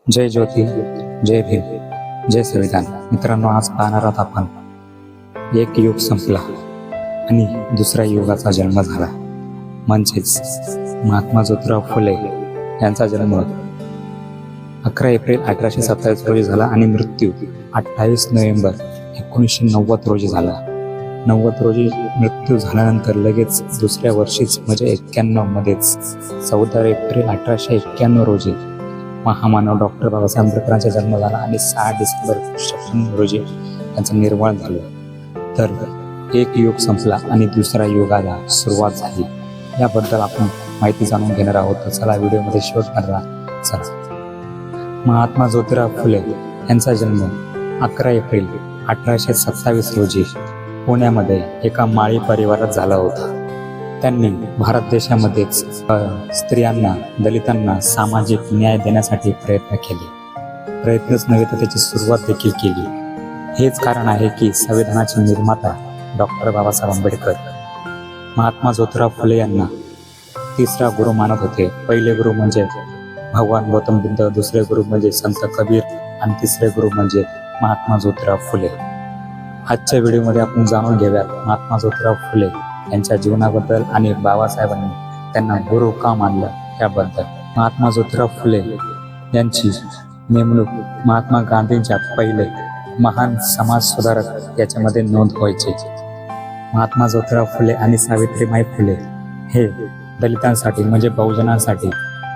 जय ज्योती, जय भीम, जय संविधान. मित्रांनो, आज पाहणार आहोत आपण एक युग संपला आणि दुसऱ्या युगाचा जन्म झाला. म्हणजेच महात्मा ज्योतिराव फुले यांचा जन्म 11 एप्रिल 1827 रोजी झाला आणि मृत्यू 28 नोव्हेंबर 1990 रोजी झाला. 90 रोजी मृत्यू झाल्यानंतर लगेच दुसऱ्या वर्षीच म्हणजे 91 मध्येच 14 एप्रिल 1891 रोजी महामानव डॉक्टर बाबासाहेब आंबेडकरांचा जन्म झाला आणि 6 डिसेंबर रोजी त्यांचं निर्वाण झालं. तर एक युग संपला आणि दुसऱ्या युगाला सुरुवात झाली. याबद्दल आपण माहिती जाणून घेणार आहोत. तर चला व्हिडिओमध्ये शेवटपर्यंत राहा. चला. महात्मा ज्योतिराव फुले यांचा जन्म 11 एप्रिल 1827 रोजी पुण्यामध्ये एका माळी परिवारात झाला होता. त्यांनी भारत देशामध्येच स्त्रियांना, दलितांना सामाजिक न्याय देण्यासाठी प्रयत्न केले. प्रयत्नच नव्हे तर त्याची सुरुवात देखील केली. हेच कारण आहे की संविधानाचे निर्माता डॉक्टर बाबासाहेब आंबेडकर महात्मा ज्योतिराव फुले यांना तिसरा गुरु मानत होते. पहिले गुरु म्हणजे भगवान गौतम बुद्ध, दुसरे गुरु म्हणजे संत कबीर आणि तिसरे गुरु म्हणजे महात्मा ज्योतिराव फुले. आजच्या व्हिडिओमध्ये आपण जाणून घेऊयात महात्मा ज्योतिराव फुले यांच्या जीवनाबद्दल आणि बाबासाहेबांनी त्यांना गुरु का मानलं याबद्दल. महात्मा ज्योतिराव फुले यांची नेमणूक महात्मा गांधींच्या पहिले महान समाज सुधारक याच्यामध्ये नोंद व्हायची. महात्मा ज्योतिराव फुले आणि सावित्रीबाई फुले हे दलितांसाठी म्हणजे बहुजनांसाठी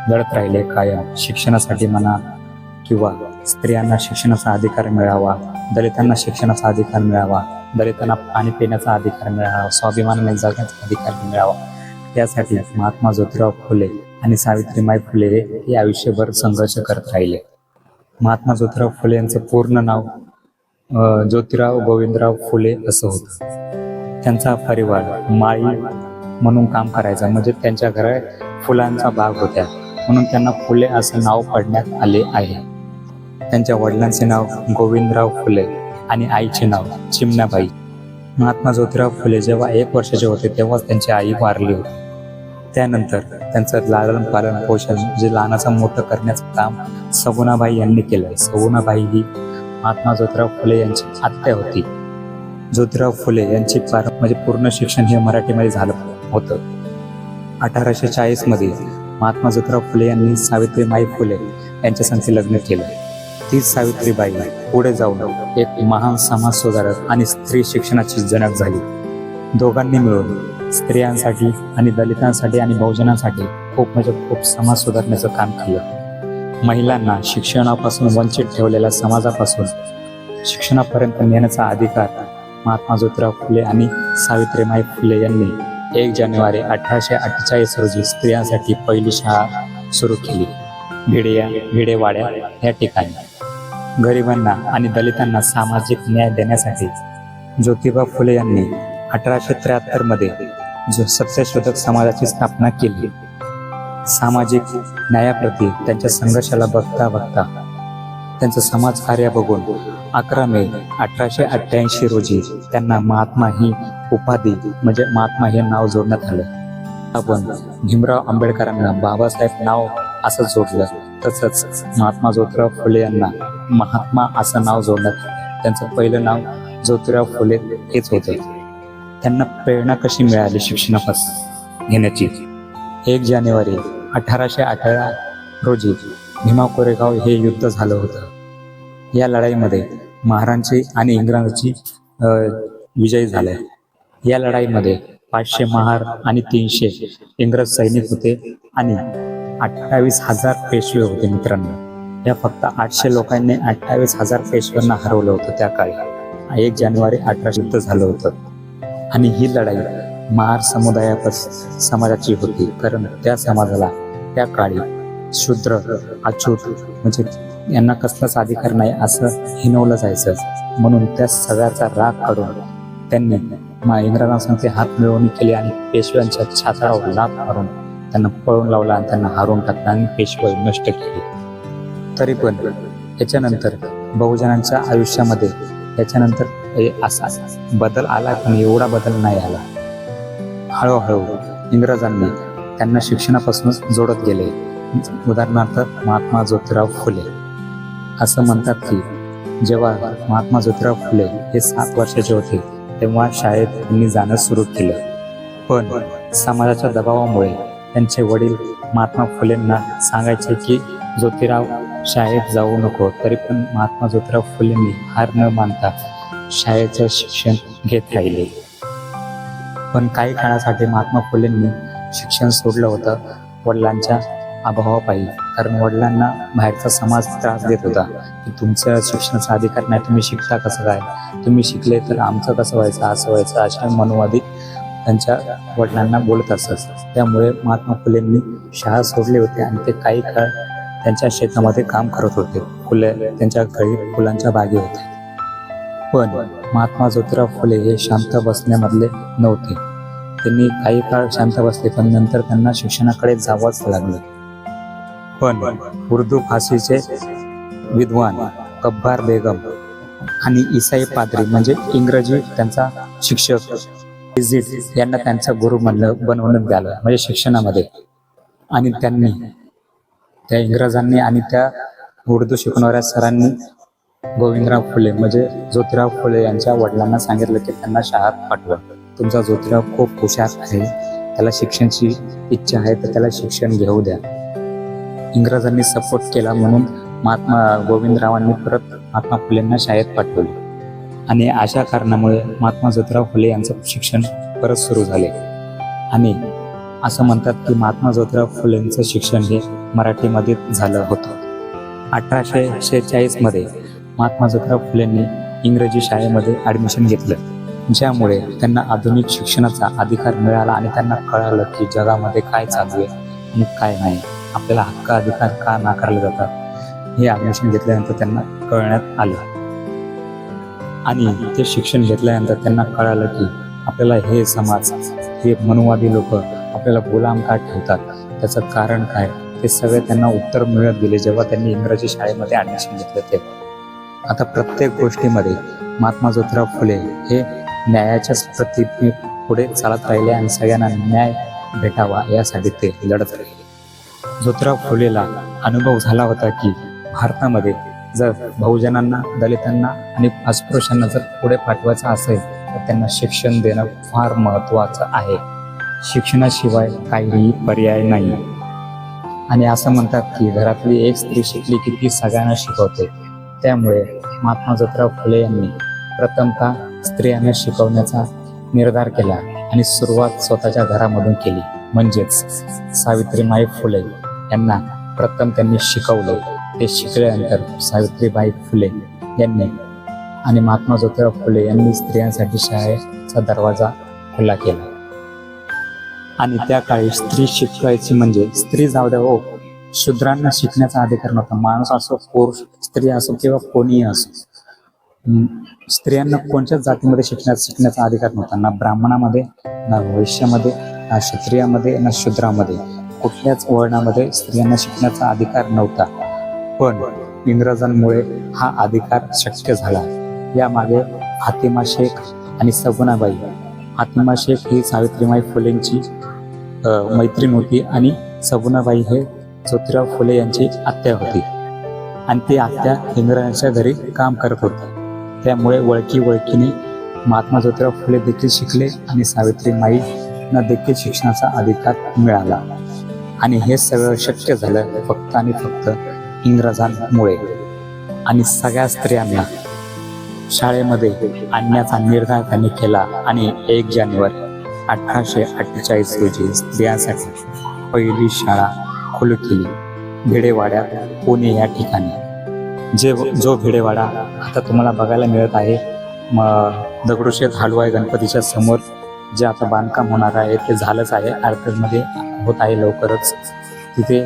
लढत राहिले कायम. शिक्षणासाठी म्हणा किंवा स्त्रियांना शिक्षणाचा अधिकार मिळावा, दलितांना शिक्षणाचा अधिकार मिळावा, दलितांना पाणी पिण्याचा अधिकार मिळावा, स्वाभिमानाने जगण्याचा अधिकार मिळावा, यासाठी महात्मा ज्योतिराव फुले आणि सावित्रीबाई फुले हे आयुष्यभर संघर्ष करत राहिले. महात्मा ज्योतिराव फुले यांचं पूर्ण नाव ज्योतिराव गोविंदराव फुले असं होतं. त्यांचा परिवार माळी म्हणून काम करायचा, म्हणजे त्यांच्या घरात फुलांचा बाग होत्या म्हणून त्यांना फुले असं नाव पडण्यात आले आहे. त्यांच्या वडिलांचे नाव गोविंदराव फुले आणि आईचे नाव चिमणाबाई. महात्मा ज्योतिराव फुले जेव्हा 1 वर्षाचे होते तेव्हाच त्यांची आई वारली होती. त्यानंतर त्यांचं लालन पालन पोषण जे लहानाचं मोठं करण्याचं काम सगुणाबाई यांनी केलं. सगुणाबाई ही महात्मा ज्योतिराव फुले यांची आत्या होती. ज्योतिराव फुले यांचे म्हणजे पूर्ण शिक्षण हे मराठीमध्ये झालं होतं. 1840 मध्ये महात्मा ज्योतिराव फुले यांनी सावित्रीबाई फुले यांच्या संगती लग्न केलं. तीच सावित्रीबाई पुढे जाऊन एक महान समाज सुधारक आणि स्त्री शिक्षणाची जनक झाली. दोघांनी मिळून स्त्रियांसाठी आणि दलितांसाठी आणि बहुजनांसाठी खूप समाज सुधारण्याचं काम केलं. महिलांना शिक्षणापासून वंचित ठेवलेल्या समाजापासून शिक्षणापर्यंत नेण्याचा अधिकार महात्मा ज्योतिराव फुले आणि सावित्रीबाई फुले यांनी 1 जानेवारी 1848 रोजी स्त्रियांसाठी पहिली शाळा सुरू केली. भिडेवाड्या या ठिकाणी गरिबांना आणि दलितांना सामाजिक न्याय देण्यासाठी ज्योतिबा फुले यांनी 1873 मध्ये सत्यशोधक समाजाची स्थापना केली. सामाजिक न्यायाप्रती त्यांच्या संघर्षाला बघता त्यांचं समाज कार्य बघून 11 मे 1888 रोजी त्यांना महात्मा ही उपाधी म्हणजे महात्मा हे नाव जोडण्यात आलं. आपण भीमराव आंबेडकरांना बाबासाहेब नाव असं जोडलं. तसंच महात्मा ज्योतिराव फुले यांना महात्मा असं नाव जोडण्यात आलं. त्यांचं पहिलं नाव ज्योतिराव फुले हेच होतं. त्यांना प्रेरणा कशी मिळाली शिक्षणापासून घेण्याची? 1 जानेवारी 1818 रोजी भीमा कोरेगाव हे युद्ध झालं होतं. या लढाईमध्ये महाराजांची आणि इंग्रजांची विजय झाले. या लढाईमध्ये 500 महार आणि 300 इंग्रज सैनिक होते आणि 28,000 पेशवे होते. मित्रांनो, या फक्त 800 लोकांनी 28,000 पेशव्यांना हरवलं होतं त्या काळी. 1 जानेवारी 1800 युद्ध झालं होतं आणि ही लढाई महार समाजाची होती. कारण त्या समाजाला त्या काळी शूद्र, अछूत म्हणजे यांना कसलाच अधिकार नाही असं हिणवलं जायचं. म्हणून त्या सगळ्याचा राग काढून त्यांनी इंग्रजांसंगती हात मिळवणी केली आणि पेशव्यांच्या छातावर लाथ मारून त्यांना पळून लावला आणि त्यांना हारून टाकलं आणि पेशवे नष्ट केली. तरी पण याच्यानंतर बहुजनांच्या आयुष्यामध्ये याच्यानंतर असा बदल आला, पण एवढा बदल नाही आला. हळूहळू इंग्रजांनी त्यांना शिक्षणापासूनच जोडत गेले. उदाहरणार्थ महात्मा ज्योतिराव फुले असं म्हणतात की जेव्हा महात्मा ज्योतिराव फुले हे 7 वर्षाचे होते तेव्हा शाळेत त्यांनी जाणं सुरू केलं. पण समाजाच्या दबावामुळे त्यांचे वडील महात्मा फुलेंना सांगायचे की ज्योतिराव शाळेत जाऊ नको. तरी पण महात्मा ज्योतिराव फुलेंनी हार न मानता शाळेचं शिक्षण घेत राहिले. पण काही काळासाठी महात्मा फुलेंनी शिक्षण सोडलं होतं वडिलांच्या अभावापायी. कारण वडिलांना बाहेरचा समाज त्रास देत होता की तुमचं शिक्षणाचा अधिकार नाही, तुम्ही शिकता कसं काय, तुम्ही शिकले तर आमचं कसं व्हायचं, असं व्हायचं, अशा मनोवादी त्यांच्या वडिलांना बोलत असत. त्यामुळे महात्मा फुलेंनी शाळा सोडली होती आणि ते काही काळ त्यांच्या शेतामध्ये काम करत होते. फुले त्यांच्या घरी फुलांच्या बागे होत्या. पण महात्मा ज्योतिराव फुले हे शांत बसण्यामधले नव्हते. त्यांनी काही काळ शांत बसले, पण नंतर त्यांना शिक्षणाकडे जावंच लागलं. पण उर्दू भाषेचे विद्वान कब्बार बेगम आणि ईसाई पाद्री म्हणजे इंग्रजी त्यांचा शिक्षक इजिट यांना त्यांचा गुरु बनवण्यात आलं म्हणजे शिक्षणामध्ये. आणि त्यांनी त्या इंग्रजांनी आणि त्या उर्दू शिकवणाऱ्या सरांनी गोविंदराव फुले म्हणजे ज्योतिराव फुले यांच्या वडिलांना सांगितलं की त्यांना शाळेत पाठवा. तुमचा ज्योतिराव खूप हुशार आहे, त्याला शिक्षणाची इच्छा आहे, तर त्याला शिक्षण घेऊ द्या. इंग्रजांनी सपोर्ट केला म्हणून महात्मा गोविंदरावांनी परत महात्मा फुलेंना शाळेत पाठवले. आणि अशा कारणामुळे महात्मा ज्योतिराव फुले यांचं शिक्षण परत सुरू झाले. आणि असं म्हणतात की महात्मा ज्योतिराव फुलेंचं शिक्षण हे मराठीमध्ये झालं होतं. 1846 मध्ये महात्मा ज्योतिराव फुलेंनी इंग्रजी शाळेमध्ये ॲडमिशन घेतलं, ज्यामुळे त्यांना आधुनिक शिक्षणाचा अधिकार मिळाला आणि त्यांना कळालं की जगामध्ये काय चालू आहे आणि काय नाही, आपल्याला हक्क अधिकार का नाकारले जातात हे ॲडमिशन घेतल्यानंतर त्यांना कळण्यात आलं. आणि ते शिक्षण घेतल्यानंतर त्यांना कळालं की आपल्याला हे समाज, हे मनोवादी लोक आपल्याला गुलाम का ठेवतात, त्याचं कारण काय, ते सगळे त्यांना उत्तर मिळत गेले जेव्हा त्यांनी इंग्रजी शाळेमध्ये ॲडमिशन घेतलं. ते आता प्रत्येक गोष्टीमध्ये महात्मा ज्योतिराव फुले हे न्यायाच्याच प्रतिमे पुढे चालत राहिले आणि सगळ्यांना न्याय भेटावा यासाठी ते लढत राहिले. ज्योतिराव फुलेला अनुभव झाला होता की भारतामध्ये जर बहुजनांना, दलितांना आणि अस्पृश्यांना जर पुढे पाठवायचं असेल तर त्यांना शिक्षण देणं फार महत्त्वाचं आहे. शिक्षणाशिवाय काहीही पर्याय नाही. आणि असं म्हणतात की घरातली एक स्त्री शिकली की ती सगळ्यांना शिकवते. त्यामुळे महात्मा ज्योतिराव फुले यांनी प्रथमतः स्त्रियांना शिकवण्याचा निर्धार केला आणि सुरुवात स्वतःच्या घरामधून केली. म्हणजेच सावित्रीबाई फुले यांना प्रथम त्यांनी शिकवलं. ते शिकल्यानंतर सावित्रीबाई फुले यांनी आणि महात्मा ज्योतिराव फुले यांनी स्त्रियांसाठी शाळेचा दरवाजा खुला केला. आणि त्या काळी स्त्री शिकायची म्हणजे स्त्री जाऊ द्या हो, शूद्रांना शिकण्याचा अधिकार नव्हता. माणूस असो, पुरुष, स्त्री असो किंवा कोणीही असो, स्त्रियांना कोणत्याच जातीमध्ये शिकण्याचा अधिकार नव्हता. ना ब्राह्मणामध्ये, ना वैश्यामध्ये, ना क्षत्रियामध्ये, ना शूद्रामध्ये, कुठल्याच वर्णामध्ये स्त्रियांना शिकण्याचा अधिकार नव्हता. पण इंग्रजांमुळे हा अधिकार शक्य झाला. यामागे फातिमा शेख आणि सगुणाबाई. फातिमा शेख ही सावित्रीबाई फुलेंची मैत्रीण होती आणि सगुणाबाई हे ज्योतिराव फुले यांची आत्या होती. आणि ती आत्या इंग्रजांच्या घरी काम करत होती. त्यामुळे वळकीने महात्मा ज्योतिराव फुले देखील शिकले आणि सावित्रीबाईंना देखील शिक्षणाचा अधिकार मिळाला. आणि हे सगळं शक्य झालं फक्त आणि फक्त इंग्रजांमुळे. आणि सगळ्या स्त्रियांना शाळेमध्ये आणण्याचा निर्धार त्यांनी केला. आणि 1 जानेवारी 1848 रोजी स्त्रियांसाठी पहिली शाळा खुली केली भिडेवाड्यात, पुणे या ठिकाणी. जो भिडेवाडा आता तुम्हाला बघायला मिळत आहे दगडूशेठ हलवाई गणपतीच्या समोर, जे आता बांधकाम होणार आहे ते झालंच आहे, अर्धमध्ये होत आहे लवकरच. तिथे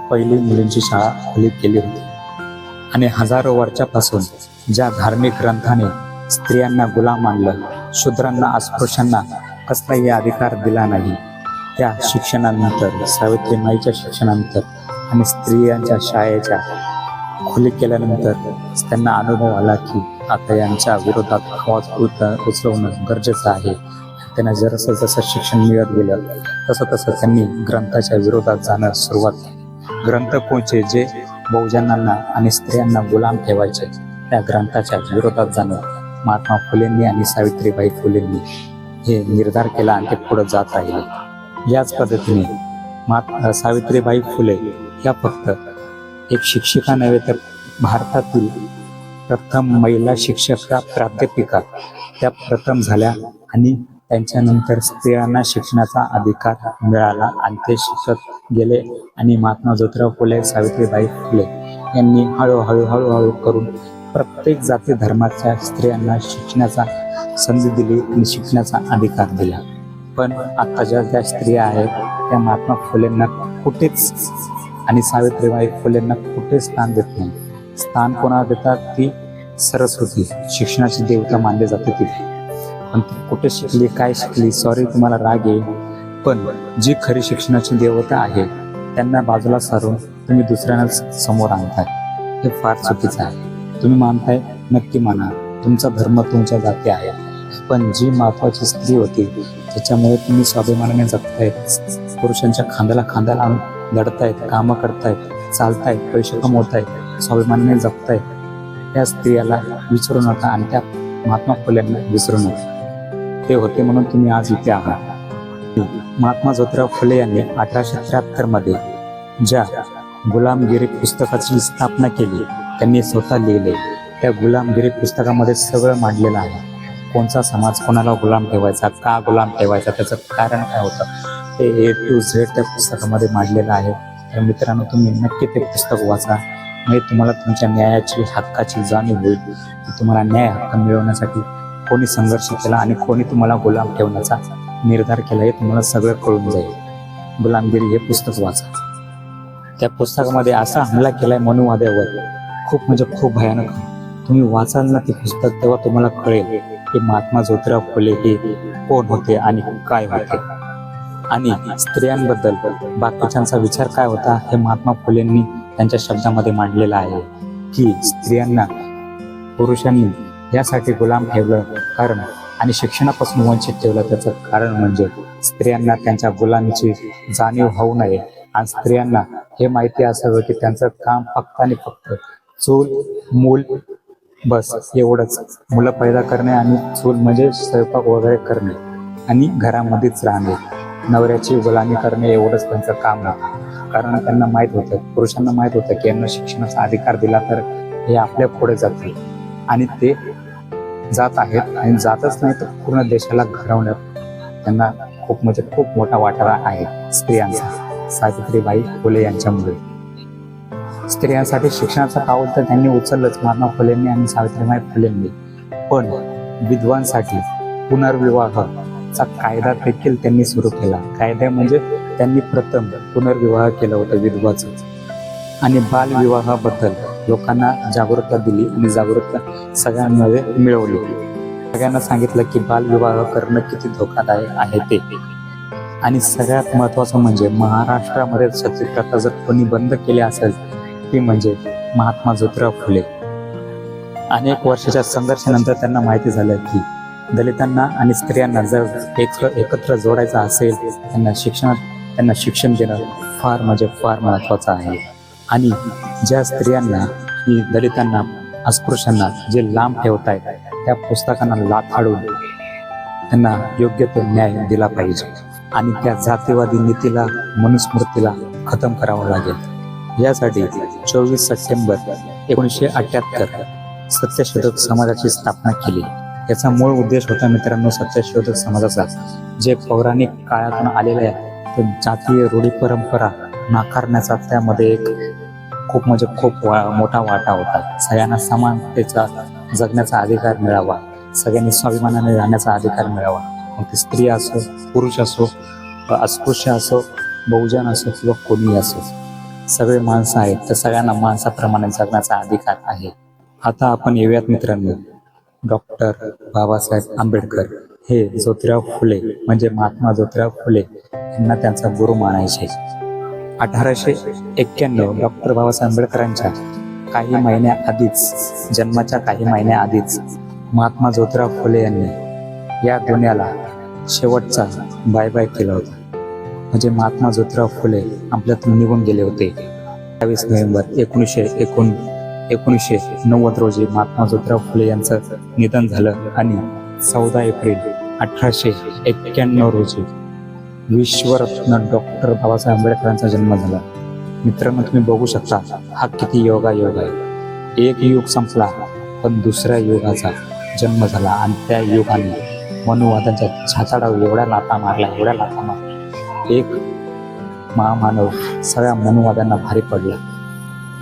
पहिली मुलींची शाळा खुली केली होती. आणि हजारो वर्षापासून ज्या धार्मिक ग्रंथाने स्त्रियांना गुलाम मानलं, शूद्रांना, अस्पृश्यांना कसलाही अधिकार दिला नाही, त्या शिक्षणानंतर, सावित्रीबाईच्या शिक्षणानंतर आणि स्त्रियांच्या शाळेच्या खुली केल्यानंतर त्यांना अनुभव आला की आता यांच्या विरोधात आवाज उचलवणं गरजेचं आहे. त्यांना जसं शिक्षण मिळत गेलं तसं त्यांनी ग्रंथाच्या विरोधात जाणं सुरुवात केली. ग्रंथ कोणचे? जे बहुजनांना आणि स्त्रियांना गुलाम ठेवायचे त्या ग्रंथाच्या विरोधात जाणं महात्मा फुलेंनी आणि सावित्रीबाई फुलेंनी हे निर्धार केला आणि ते पुढे जात राहिले. याच पद्धतीने सावित्रीबाई फुले या फक्त एक शिक्षिका नव्हे तर भारतातील प्रथम महिला शिक्षका प्राध्यापिका त्या प्रथम झाल्या आणि त्यांच्यानंतर स्त्रियांना शिक्षणाचा अधिकार मिळाला आणि ते शिकत गेले. आणि महात्मा ज्योतिराव फुले सावित्रीबाई फुले यांनी हळूहळू करून प्रत्येक जाती धर्माच्या स्त्रियांना शिक्षणाचा संधी दिली आणि शिकण्याचा अधिकार दिला. पण आता ज्या स्त्रिया आहेत त्या महात्मा फुलेंना कुठेच आणि सावित्रीबाई फुलेंना कुठेच स्थान देत नाही. स्थान कोणाला देतात? ती सरस्वती, शिक्षणाची देवता मानली जाते ती. पण ती कुठे शिकली, काय शिकली, सॉरी तुम्हाला राग येईल, पण जी खरी शिक्षणाची देवता आहे त्यांना बाजूला सारून तुम्ही दुसऱ्यांना समोर आणताय. हे फार चुकीचं आहे. तुम्ही मानताय, नक्की माना, तुमचा धर्म तुमच्या जाती आहे, पण जी महत्वाची स्त्री होती त्याच्यामुळे तुम्ही स्वाभिमानाने जगतायत, पुरुषांच्या खांद्याला खांदा लावून लढतायत, कामं करतायत, चालतायत, पैसे कमवतायत, स्वाभिमानाने जगतायत. त्या स्त्रियाला विसरू नका आणि त्या महात्मा फुलेंना विसरू नका. ते होते म्हणून तुम्ही आज इथे आहात. महात्मा ज्योतिराव फुले यांनी 1873 मध्ये ज्या गुलामगिरी पुस्तकाची स्थापना केली त्यांनी स्वतः लिहिले. त्या गुलामगिरी पुस्तकामध्ये सगळं मांडलेलं आहे. कोणता समाज कोणाला गुलाम ठेवायचा, का गुलाम ठेवायचा, त्याचं कारण काय होतं, ते A to Z त्या पुस्तकामध्ये मांडलेलं आहे. तर मित्रांनो, तुम्ही नक्की ते पुस्तक वाचा. म्हणजे तुम्हाला तुमच्या न्यायाची, हक्काची जाणीव होईल की तुम्हाला न्याय हक्क मिळवण्यासाठी कोणी संघर्ष केला आणि कोणी तुम्हाला गुलाम ठेवण्याचा निर्धार केला हे तुम्हाला सगळं कळून जाईल. गुलामगिरी हे पुस्तक वाचा. त्या पुस्तकामध्ये असा हमला केलाय मनुवाद्यावर, खूप म्हणजे खूप भयानक. तुम्ही वाचाल ना ते पुस्तक तेव्हा तुम्हाला कळेल की महात्मा ज्योतिराव फुले हे कोण होते आणि काय होते आणि स्त्रियांबद्दल बाकीच्यांचा विचार काय होता हे महात्मा फुलेंनी त्यांच्या शब्दामध्ये मांडलेलं आहे की स्त्रियांना पुरुषांनी यासाठी गुलाम ठेवलं कारण आणि शिक्षणापासून वंचित ठेवलं त्याचं कारण म्हणजे स्त्रियांना त्यांच्या गुलामीची जाणीव होऊ नये आणि स्त्रियांना हे माहिती असावं की त्यांचं काम फक्त आणि फक्त चूल मूल बस एवढंच, मुलं पैदा करणे आणि चूल म्हणजे स्वयंपाक वगैरे करणे आणि घरामध्येच राहणे, नवऱ्याची गुलामी करणे एवढंच त्यांचं काम नव्हतं. कारण त्यांना माहीत होतं, पुरुषांना माहीत होतं की यांना शिक्षणाचा अधिकार दिला तर हे आपल्या पुढे जातील आणि ते जात आहेत आणि जातच नाही तर पूर्ण देशाला घडवण्यात त्यांना खूप म्हणजे खूप मोठा वाटा आहे स्त्रियांचा. सावित्रीबाई फुले यांच्यामुळे स्त्रियांसाठी शिक्षणाचं पाऊल तर त्यांनी उचललंच, महात्मा फुलेंनी आणि सावित्रीबाई फुलेंनी. पण विधवांसाठी पुनर्विवाहाचा कायदा देखील त्यांनी सुरू केला. कायदा म्हणजे त्यांनी प्रथम पुनर्विवाह केलं होतं विधवाचं आणि बालविवाहाबद्दल लोकांना जागरूकता दिली आणि जागरूकता सगळ्यांमध्ये मिळवली. सगळ्यांना सांगितलं की बालविवाह करणं किती धोकादायक आहे ते. आणि सगळ्यात महत्त्वाचं म्हणजे महाराष्ट्रामध्ये सती प्रथा जर कोणी बंद केली असेल ती म्हणजे महात्मा ज्योतिराव फुले. अनेक वर्षाच्या संघर्षानंतर त्यांना माहिती झालं की दलितांना आणि स्त्रियांना जर एकत्र जोडायचं असेल त्यांना शिक्षण देणं फार म्हणजे फार महत्त्वाचं आहे. आणि ज्या स्त्रियांना आणि दलितांना अस्पृश्यांना जे लांब ठेवत आहेत त्या पुस्तकांना लाथाडून त्यांना योग्य तो न्याय दिला पाहिजे आणि त्या जातीवादी नीतीला मनुस्मृतीला खतम करावं लागेल. यासाठी 24 सप्टेंबर 1978 सत्यशोधक समाजाची स्थापना केली. याचा मूळ उद्देश होता मित्रांनो सत्यशोधक समाजाचा जे पौराणिक काळातून आलेल्या जातीय रूढी परंपरा नाकारण्याचा त्यामध्ये एक खूप म्हणजे खूप मोठा वाटा होता. सगळ्यांना समानतेचा जगण्याचा अधिकार मिळावा, सगळ्यांनी स्वाभिमानाने राहण्याचा अधिकार मिळावा. मग ती स्त्री असो, पुरुष असो, अस्पृश्य असो, बहुजन असो किंवा कोणी असो, सगळे माणसं आहेत तर सगळ्यांना माणसाप्रमाणे जगण्याचा अधिकार आहे. आता आपण येऊयात मित्रांनो डॉक्टर बाबासाहेब आंबेडकर. हे ज्योतिराव फुले म्हणजे महात्मा ज्योतिराव फुले यांना त्यांचा गुरु मानायचे. 1891 डॉक्टर बाबासाहेब आंबेडकरांच्या काही महिन्याआधीच, जन्माच्या काही महिन्याआधीच महात्मा ज्योतिराव फुले यांनी या दुनियाला शेवटचा बाय बाय केला होता. म्हणजे महात्मा ज्योतिराव फुले आपल्यातून निघून गेले होते. 28 नोव्हेंबर 1990 रोजी महात्मा ज्योतिराव फुले यांचं निधन झालं आणि 14 एप्रिल 1891 रोजी विश्वरत्न डॉक्टर बाबासाहेब आंबेडकरांचा जन्म झाला. मित्रांनो, तुम्ही बघू शकता हा किती योगायोग आहे. एक युग संपला पण दुसऱ्या युगाचा जन्म झाला आणि त्या युगाने मनुवादाच्या छाताडावर एवढ्या लाथा मारल्या. एक महामानव सगळ्या मनुवाद्यांना भारी पडला.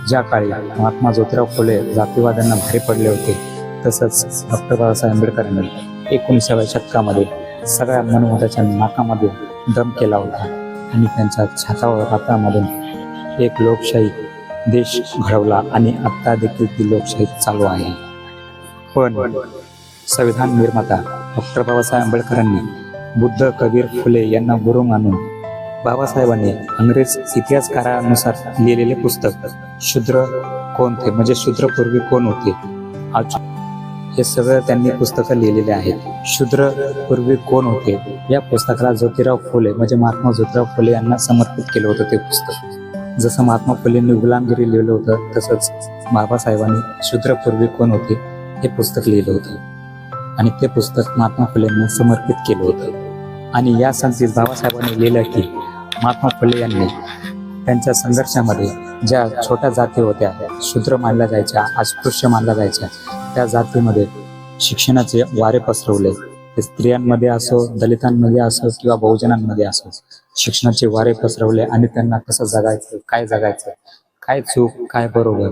ज्या काळी महात्मा ज्योतिराव फुले जातीवाद्यांना भारी पडले होते, तसंच डॉक्टर बाबासाहेब आंबेडकरांनी 19व्या शतकामध्ये सगळ्या मनुवादाच्या नाकामध्ये दम केला होता आणि त्यांच्या छातावर हातामधून एक लोकशाही देश घडवला आणि आता देखील ती लोकशाही चालू आहे. पण संविधान निर्माता डॉक्टर बाबासाहेब आंबेडकरांनी बुद्ध, कबीर, फुले यांना गुरु मानून बाबासाहेबांनी अंग्रेज इतिहासकारानुसार लिहिलेले पुस्तक शूद्र कोण थे, म्हणजे शूद्रपूर्वी कोण होते, आज हे सगळं त्यांनी पुस्तकं लिहिलेले आहेत. शूद्र पूर्वी कोण होते या पुस्तकाला ज्योतिराव फुले म्हणजे महात्मा ज्योतिराव फुले यांना समर्पित केलं होतं. ते पुस्तक जसं महात्मा फुलेंनी गुलामगिरी लिहिलं होतं, तसंच बाबासाहेबांनी शूद्रपूर्वी कोण होते हे पुस्तक लिहिलं होतं आणि ते पुस्तक महात्मा फुलेंना समर्पित केलं होतं. आणि या संगतीत बाबासाहेबांनी लिहिलं की महात्मा फुले यांनी त्यांच्या संघर्षामध्ये ज्या छोट्या जाती होत्या, शूद्र मानल्या जायच्या, अस्पृश्य मानल्या जायच्या, त्या जातीमध्ये शिक्षणाचे वारे पसरवले. ते स्त्रियांमध्ये असो, दलितांमध्ये असो किंवा बहुजनांमध्ये असो, शिक्षणाचे वारे पसरवले आणि त्यांना कसं जगायचं, काय चूक, काय बरोबर,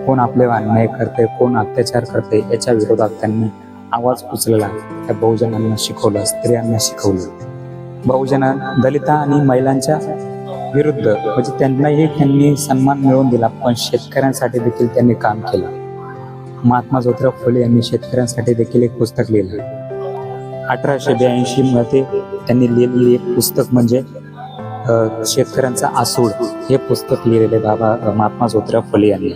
कोण आपले अन्याय करते, कोण अत्याचार करते, याच्या विरोधात त्यांनी आवाज उचलला. त्या बहुजनांना शिकवलं, स्त्रियांना शिकवलं. बहुजन दलित आणि महिलांच्या विरुद्ध म्हणजे त्यांनी सन्मान मिळवून दिला, पण शेतकऱ्यांसाठी देखील त्यांनी काम केलं. महात्मा ज्योतिराव फुले यांनी शेतकऱ्यांसाठी देखील एक पुस्तक लिहिलं. 1882 मध्ये त्यांनी लिहिलेले एक पुस्तक म्हणजे शेतकऱ्यांचा आसूड हे पुस्तक लिहिलेले महात्मा ज्योतिराव फुले यांनी.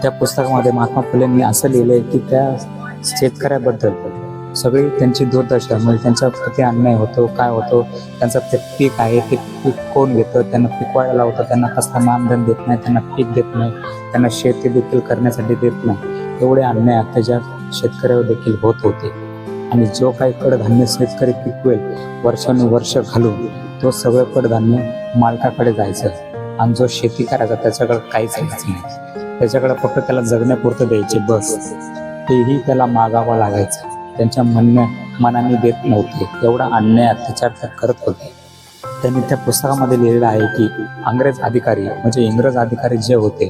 त्या पुस्तकामध्ये महात्मा फुलेंनी असं लिहिलंय की त्या शेतकऱ्याबद्दल सगळी त्यांची दुर्दशा, म्हणजे त्यांचा किती अन्याय होतो, काय होतो, त्यांचं ते पीक आहे ते पीक कोण घेतं, त्यांना पिकवायला लावतं, त्यांना कसला मानधन देत नाही, त्यांना पीक देत नाही, त्यांना शेती देखील करण्यासाठी देत नाही. एवढे अन्याय अत्याचार शेतकऱ्यावर देखील होत होते. आणि जो काही कडधान्य शेतकरी पिकवेल वर्षानुवर्ष घालून, तो सगळं कडधान्य मालकाकडे जायचं आणि जो शेती करायचा त्याच्याकडे काहीच यायचं नाही. त्याच्याकडे फक्त त्याला जगण्यापुरतं द्यायचे बस, तेही त्याला मागावं लागायचं. त्यांच्या मनाने देत नव्हते. एवढा अन्याय अत्याचार त्या करत होते. त्यांनी त्या पुस्तकामध्ये लिहिलेलं आहे की इंग्रज अधिकारी जे होते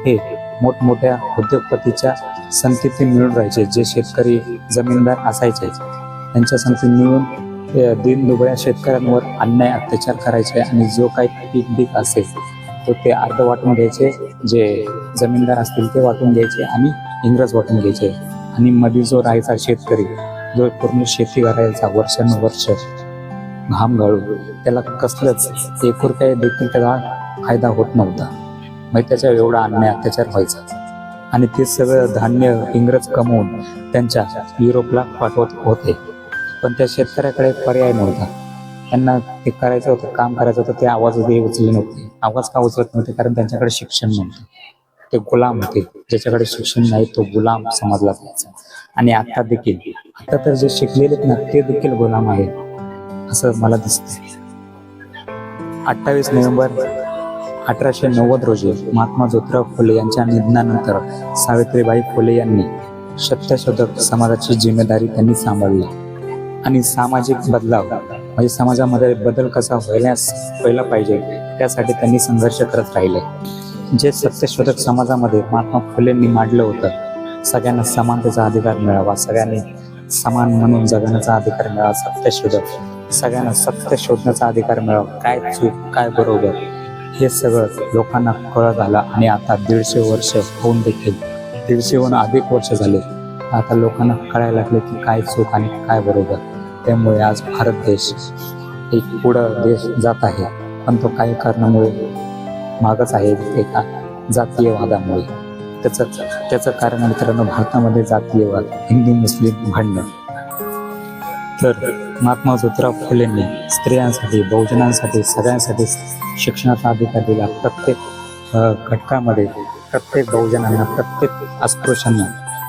हे मोठमोठ्या उद्योगपतीच्या संगतीत मिळून राहायचे. जे शेतकरी जमीनदार असायचे त्यांच्या संगतीत मिळून दीनदुबळ्या शेतकऱ्यांवर अन्याय अत्याचार करायचे आणि जो काही पीक असेल तो ते अर्ध वाटून घ्यायचे, जे जमीनदार असतील ते वाटून घ्यायचे आणि इंग्रज वाटून घ्यायचे. आणि मध्ये जो राहायचा शेतकरी, जो पूर्ण शेती करायचा वर्षानुवर्ष घाम गाळून, त्याला कसलंच 1 रुपया देखील त्याला फायदा होत नव्हता. मग त्याच्या एवढा अन्याय अत्याचार व्हायचा. आणि ते सगळं धान्य इंग्रज कमवून त्यांच्या युरोपला पाठवत होते. पण त्या शेतकऱ्याकडे पर्याय नव्हता. त्यांना ते करायचं होतं, काम करायचं होतं, ते आवाज उचलले नव्हते. आवाज का उचलत नव्हते? कारण त्यांच्याकडे शिक्षण नव्हतं. ते गुलाम होते. ज्याच्याकडे शिक्षण नाही तो गुलाम समजला जायचा. आणि आता तर जे शिकलेले ना ते देखील गुलाम आहेत असं मला दिसतं. 28 नोव्हेंबर 1890 रोजी महात्मा ज्योतिराव फुले यांच्या निधनानंतर सावित्रीबाई फुले यांनी सत्यशोधक समाजाची जिम्मेदारी त्यांनी सांभाळली. आणि सामाजिक बदलाव म्हणजे समाजामध्ये बदल कसा व्हायला पाहिजे त्यासाठी त्यांनी संघर्ष करत राहिले. जे सत्यशोधक समाजामध्ये महात्मा फुलेंनी मांडलं होतं, सगळ्यांना समानतेचा अधिकार मिळावा, सगळ्यांनी समान म्हणून जगण्याचा अधिकार मिळावा, सत्यशोधक सगळ्यांना सत्य शोधण्याचा अधिकार मिळावा, काय चूक काय बरोबर हे सगळं लोकांना कळत आलं. आणि आता 150 वर्ष होऊन देखील 150हून अधिक वर्ष झाले, आता लोकांना कळायला लागले की काय चूक आणि काय बरोबर. त्यामुळे आज भारत देश एक पुढं देश जात आहे, पण तो काही कारणामुळे मागच आहे, एका जातीयवादामुळे. त्याचं कारण मित्रांनो भारतामध्ये जातीयवाद, हिंदू मुस्लिम भांडणं. तर महात्मा ज्योतिराव फुलेंनी स्त्रियांसाठी, बहुजनांसाठी, सगळ्यांसाठी शिक्षणाचा अधिकार दिला. प्रत्येक घटकामध्ये प्रत्येक बहुजनांना, प्रत्येक अस्पृश्यांना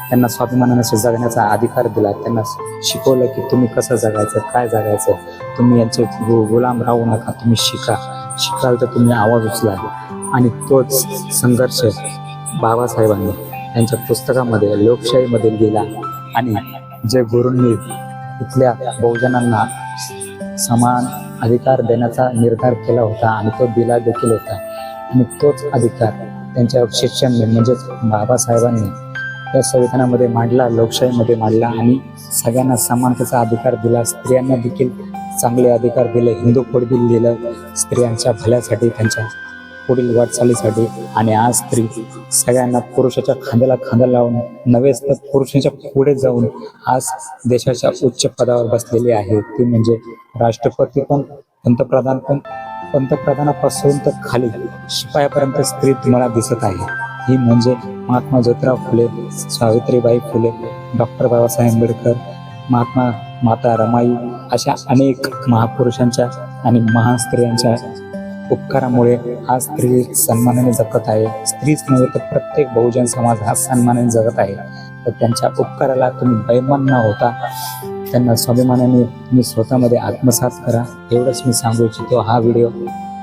त्यांना स्वाभिमानाने जगण्याचा अधिकार दिला. त्यांना शिकवलं की तुम्ही कसं जगायचं, काय जगायचं. तुम्ही यांचे गुलाम राहू नका, तुम्ही शिकाल तर तुम्ही आवाज उचला. आणि तोच संघर्ष बाबासाहेबांनी त्यांच्या पुस्तकामध्ये लोकशाहीमध्ये लिहिला. आणि जे गुरूंनी इथल्या बहुजनांना समान अधिकार देण्याचा निर्धार केला होता आणि तो दिला देखील होता. आणि तोच अधिकार त्यांच्या शिष्यांनी म्हणजेच बाबासाहेबांनी या संविधानामध्ये मांडला, लोकशाहीमध्ये मांडला. आणि सगळ्यांना समानतेचा अधिकार दिला. स्त्रियांना देखील चांगले अधिकार दिले. हिंदू कोड बिल दिलं स्त्रियांच्या भल्यासाठी, त्यांच्या पुढील वाटचालीसाठी. आणि आज स्त्री सगळ्यांना पुरुषाच्या खांद्याला खांदा लावून नव्हेच तर पुरुषांच्या पुढे जाऊन आज देशाच्या उच्च पदावर बसलेली आहे. ती म्हणजे राष्ट्रपती पण, पंतप्रधान पण, पंतप्रधानापासून तर खाली शिपायापर्यंत स्त्री तुम्हाला दिसत आहे. ही म्हणजे महात्मा ज्योतिराव फुले, सावित्रीबाई फुले, डॉक्टर बाबासाहेब आंबेडकर, माता रमाई अशा अनेक महापुरुषांच्या आणि महान स्त्रियांच्या उपकारामुळे आज स्त्री सन्मानाने जगत आहे. स्त्रीच नव्हे तर प्रत्येक बहुजन समाज हा सन्मानाने जगत आहे. तर त्यांच्या उपकाराला तुम्ही बैमान न होता त्यांना स्वाभिमानाने तुम्ही स्वतःमध्ये आत्मसात करा. एवढंच मी सांगू इच्छितो. हा व्हिडिओ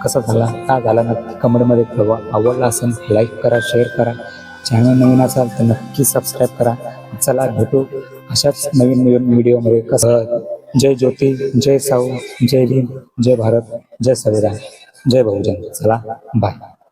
कसा झाला, का झाला नक्की कमेंटमध्ये कळवा. आवडला असेल लाईक करा, शेअर करा. चॅनल नवीन असाल तर नक्की सबस्क्राईब करा. चला भेटू अशाच नवीन व्हिडिओमध्ये. कसं जय ज्योती, जय साऊ, जय भीम, जय भारत, जय संविधान, जय बहुजन. चला बाय.